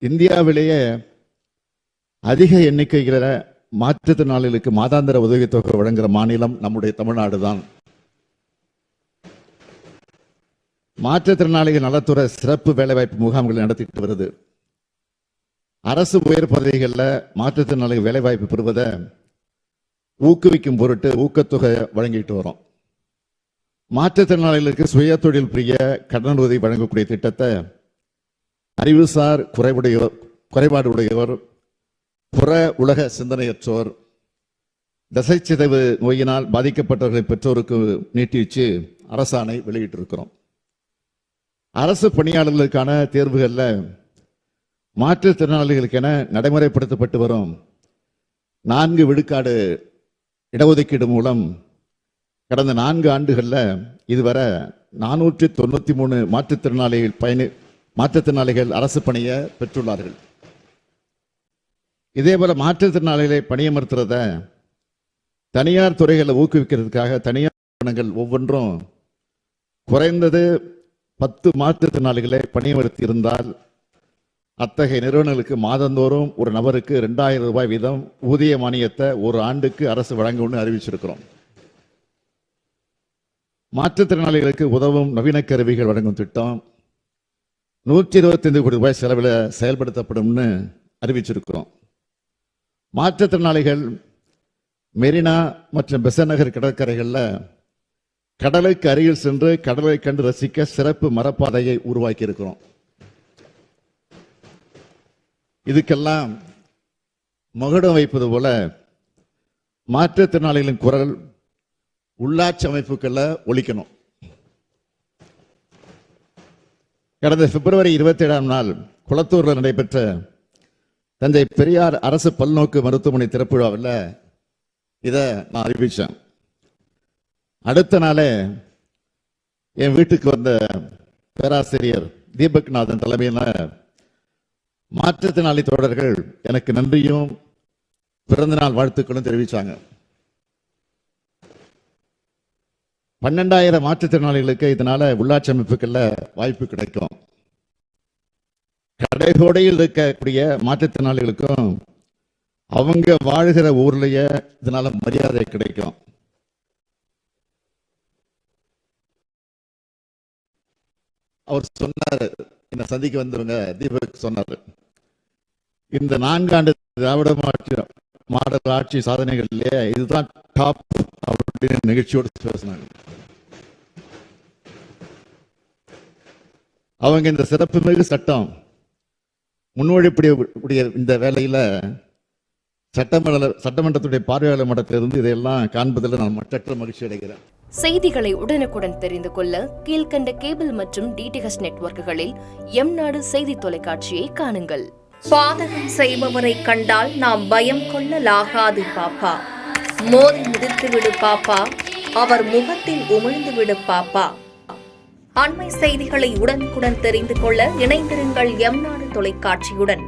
இந்தியாவிலேயே அதிக எண்ணிக்கையில மாற்றுத்திறனாளிகளுக்கு மாதாந்திர உதவித்தொகை வழங்குகிற மாநிலம் நம்முடைய தமிழ்நாடு தான். மாற்றுத்திறனாளிகள் நலத்துறை சிறப்பு வேலைவாய்ப்பு முகாம்கள் நடத்திட்டு வருது. அரசு உயர் பதவிகளில் மாற்றுத்திறனாளிகள் வேலைவாய்ப்பு பெறுவதை ஊக்குவிக்கும் பொருட்டு ஊக்கத்தொகை வழங்கிட்டு வரோம். மாற்றுத்திறனாளிகளுக்கு சுய தொழில் புரிய கடன் உதவி வழங்கக்கூடிய திட்டத்தை அறிவுசார் குறைபாடு உடையோர், புற உலக சிந்தனையற்றோர், தசைச்சிதைவு நோயினால் பாதிக்கப்பட்டவர்களின் பெற்றோருக்கு நீட்டிச்சு அரசாணை வெளியிட்டிருக்கிறோம். அரசு பணியாளர்களுக்கான தேர்வுகளில் மாற்றுத்திறனாளிகளுக்கென நடைமுறைப்படுத்தப்பட்டு வரும் 4 விழுக்காடு இடஒதுக்கீடு மூலம் கடந்த 4 ஆண்டுகளில் இதுவரை 493 மாற்றுத்திறனாளிகள் அரசு பணியை பெற்றுள்ளார்கள். இதேபோல மாற்றுத்திறனாளிகளை பணியமர்த்துறத தனியார் துறைகளை ஊக்குவிக்கிறதுக்காக தனியார் நிறுவனங்கள் ஒவ்வொன்றும் குறைந்தது 10 மாற்றுத்திறனாளிகளை பணியமர்த்தி இருந்தால் அத்தகைய நிறுவனங்களுக்கு மாதந்தோறும் ஒரு நபருக்கு 2000 ரூபாய் வீதம் ஊதிய மானியத்தை ஒரு ஆண்டுக்கு அரசு வழங்கும்னு அறிவிச்சிருக்கிறோம். மாற்றுத்திறனாளிகளுக்கு உதவும் நவீன கருவிகள் வழங்கும் திட்டம் 125 கோடி ரூபாய் செலவில் செயல்படுத்தப்படும்னு அறிவிச்சிருக்கிறோம். மாற்றுத்திறனாளிகள் மெரினா மற்றும் பெசன்ட் நகர் கடற்கரைகளில் கடலுக்கு அருகில் சென்று கடலை கண்டு ரசிக்க சிறப்பு மரப்பாதையை உருவாக்கி இருக்கிறோம். இதுக்கெல்லாம் மகுடம் வைப்பது போல மாற்றுத்திறனாளிகளின் குரல் உள்ளாட்சி அமைப்புகளில் ஒலிக்கணும். கடந்த பிப்ரவரி 27ஆம் நாள் குளத்தூரில் நடைபெற்ற தஞ்சை பெரியார் அரசு பல்நோக்கு மருத்துவமனை திறப்பு விழாவில் இதை நான் அறிவித்தேன். அடுத்த நாளே என் வீட்டுக்கு வந்த பேராசிரியர் தீபக்நாதன் தலைமையில் மாற்றுத்திறனாளி தோழர்கள் எனக்கு நன்றியும் பிறந்தநாள் வாழ்த்துக்களும் தெரிவித்தாங்க. 12,000 மாற்றுத்திறனாளிகளுக்கு இதனால உள்ளாட்சி அமைப்புகளில் வாய்ப்பு கிடைக்கும். கடைகோடையில் இருக்கக்கூடிய மாற்றுத்திறனாளிகளுக்கும் அவங்க வாழ்கிற ஊர்லயே இதனால மரியாதை கிடைக்கும். அவர் சொன்னார், என்ன சந்திக்க வந்தவங்க தீபக் சொன்னார், இந்த 4 ஆண்டு திராவிட மாடல் ஆட்சி சாதனைகளிலே இதுதான் டாப் அப்படின்னு நிகழ்ச்சியோடு பேசினாங்க. அவங்க இந்த சிறப்புமிகு சட்டம் முன்மொழியக்கூடிய இந்த வேலையில சட்டமன்றத்துடைய பார்வையாளர் மன்றத்திலிருந்து இதையெல்லாம் காண்பதில் நான் மற்றற்ற மகிழ்ச்சி அடைகிறேன். செய்திகளை உடனுக்குடன் தெரிந்து கொள்ள கீழ்கண்ட கேபிள் மற்றும் டிடிஎச் நெட்வொர்க்குகளில் எம்நாடு செய்தி தொலைக்காட்சியை காணுங்கள். பாதகம் செய்பவரை கண்டால் நாம் பயம் கொள்ளலாகாது பாப்பா. மோதி மிதித்து விடு பாப்பா, அவர் முகத்தில் உமிழ்ந்து விடு பாப்பா. அண்மை செய்திகளை உடனுக்குடன் தெரிந்து கொள்ள இணைந்திருங்கள் எம்நாடு தொலைக்காட்சியுடன்.